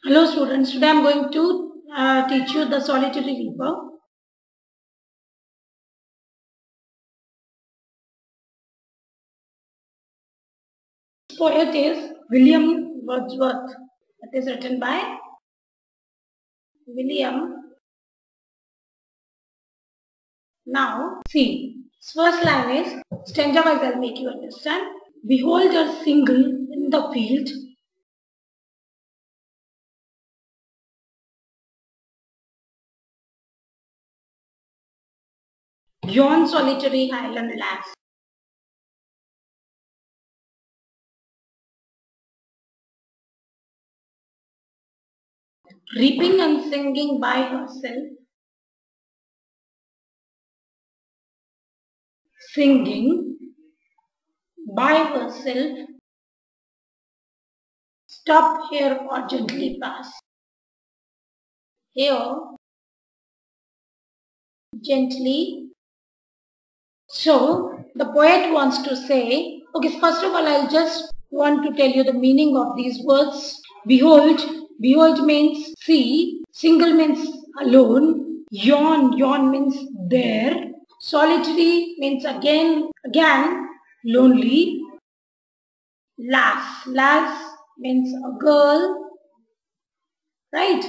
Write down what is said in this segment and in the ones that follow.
Hello students, today I am going to teach you the solitary reaper. This poet is William Wordsworth. It is written by William. Now see, first line is, stanza wise I will make you understand. Behold her single in the field, yon solitary highland lass. Reaping and singing by herself, singing by herself, stop here or gently pass. Here, gently. So, the poet wants to say, okay, first of all, I'll just want to tell you the meaning of these words. Behold, behold means see, single means alone, yon means there, solitary means again, lonely, lass means a girl, right?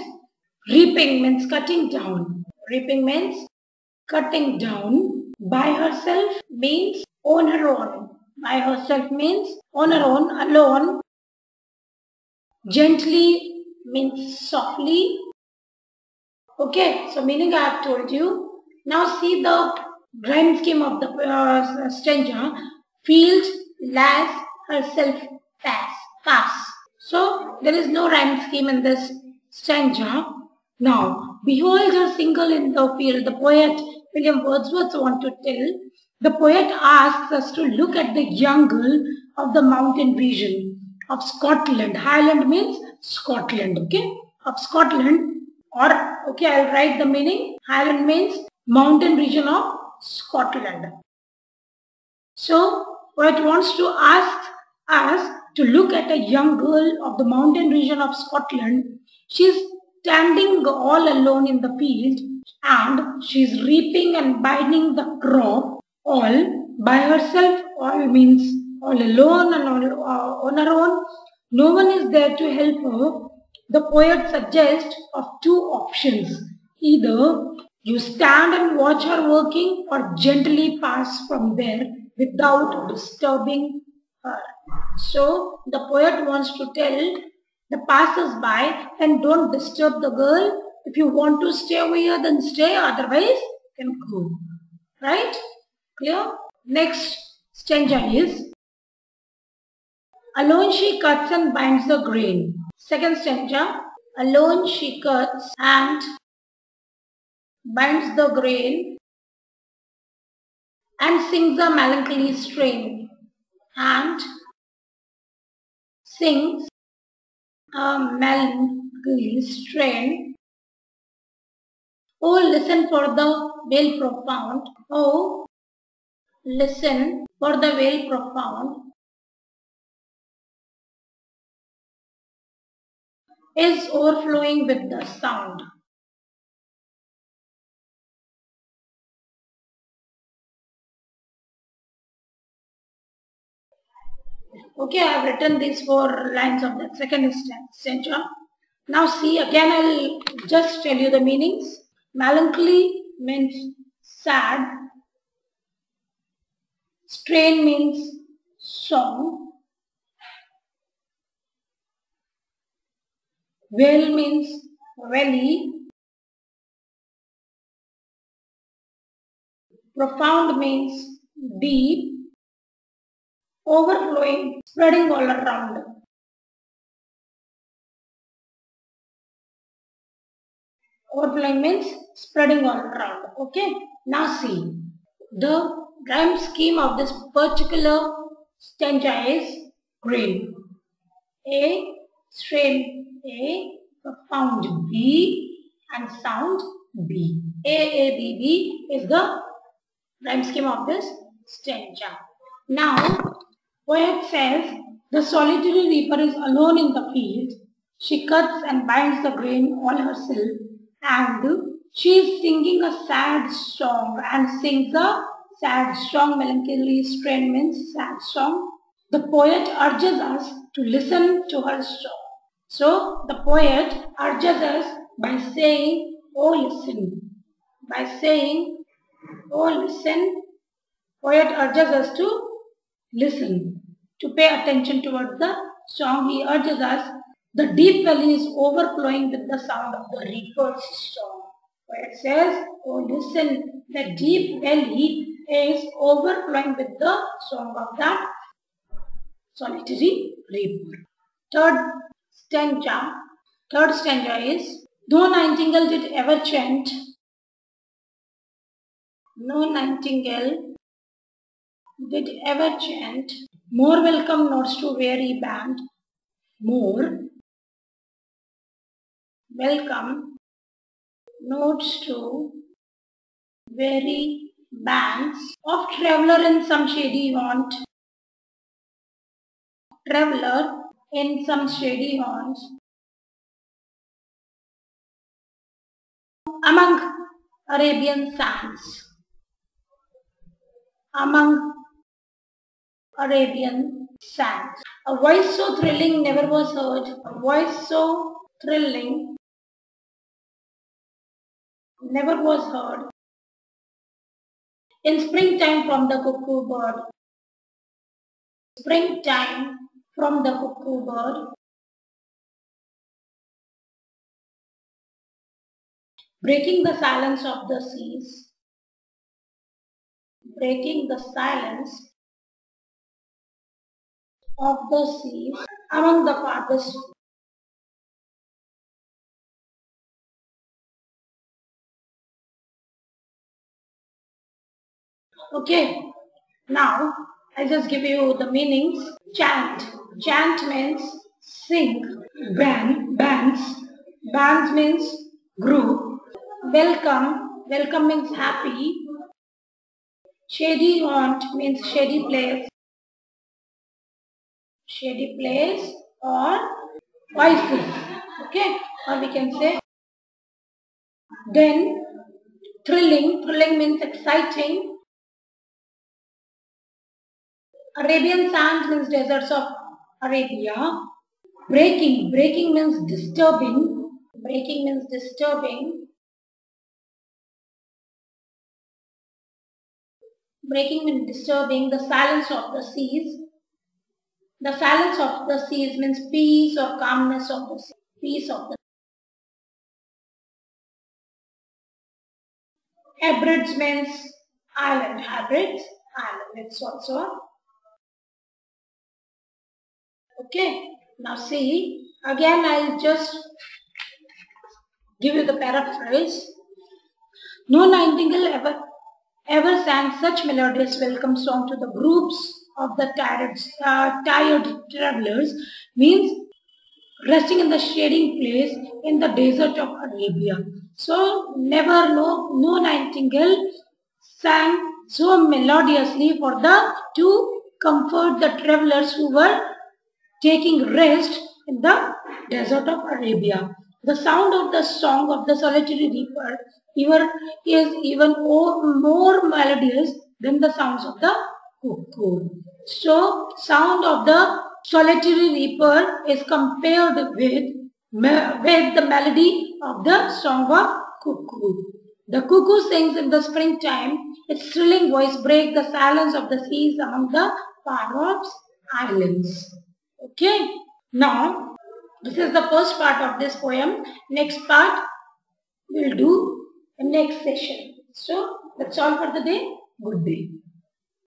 Reaping means cutting down, by herself means on her own, by herself means on her own, alone. Gently means softly. Okay, so meaning I have told you. Now see the rhyme scheme of the stanza. Field, lass, herself, pass. So there is no rhyme scheme in this stanza. Now, behold her single in the field. The poet William Wordsworth wants to tell. The poet asks us to look at the jungle of the mountain region of Scotland. Highland means Scotland, okay? Of Scotland, or okay, I'll write the meaning. Highland means mountain region of Scotland. So, poet wants to ask us to look at a young girl of the mountain region of Scotland. She is standing all alone in the field and she is reaping and binding the crop all by herself. All means all alone and all on her own. No one is there to help her. The poet suggests of two options. Either you stand and watch her working or gently pass from there without disturbing her. So the poet wants to tell the passers-by, and don't disturb the girl. If you want to stay over here, then stay, otherwise you can go. Right? Clear? Next stanza is, alone she cuts and binds the grain. Second stanza, alone she cuts and binds the grain and sings a melancholy strain. And sings a melancholy strain. Oh, listen for the wail profound. Oh, listen for the wail profound is overflowing with the sound. Okay, I have written these 4 lines of the second stanza. Now see, again I'll just tell you the meanings. Melancholy means sad. Strain means song. Wail means valley. Profound means deep. Overflowing, spreading all around. Overflowing means spreading all around. Okay. Now see, the rhyme scheme of this particular stanza is grain. A, strain A, profound B, and sound B. A, B, B is the rhyme scheme of this stanza. Now, poet says, the solitary reaper is alone in the field. She cuts and binds the grain all herself, and she is singing a sad song and sings a sad song. Melancholy strain means sad song. The poet urges us to listen to her song. So the poet urges us by saying, "Oh listen." By saying, "Oh listen," poet urges us to listen, to pay attention towards the song. He urges us, "The deep valley is overflowing with the sound of the reaper's song." Poet says, "Oh listen, the deep valley is overflowing with the song of that solitary reaper." Third stanza is, no nightingale did ever chant, no nightingale did ever chant, more welcome notes to weary band, more welcome notes to weary bands of traveller in some shady haunt, traveller in some shady haunts, among Arabian sands, among Arabian sands. A voice so thrilling never was heard, a voice so thrilling never was heard. In springtime from the cuckoo bird, springtime from the cuckoo bird, breaking the silence of the seas, breaking the silence of the seas among the farthest. Okay, now I'll just give you the meanings. Chant. Chant means sing. Bands. Bands means group. Welcome. Welcome means happy. Shady haunt means shady place. Shady place or oasis. Okay, or we can say. Then thrilling. Thrilling means exciting. Arabian sands means deserts of Arabia. Breaking. Breaking means disturbing. Breaking means disturbing. Breaking means disturbing. The silence of the seas. The silence of the seas means peace or calmness of the sea. Peace of the Hebrides means island. Hebrides, island. It's also a okay. Now see, again I'll just give you the paraphrase. No nightingale ever sang such melodious welcome song to the groups of the tired travelers, means resting in the shading place in the desert of Arabia. So never no nightingale sang so melodiously to comfort the travelers who were taking rest in the desert of Arabia. The sound of the song of the solitary reaper is even more melodious than the sounds of the cuckoo. So, sound of the solitary reaper is compared with the melody of the song of cuckoo. The cuckoo sings in the springtime. Its thrilling voice breaks the silence of the seas among the far-off islands. Okay. Now, this is the first part of this poem. Next part we'll do the next session. So, that's all for the day. Good day.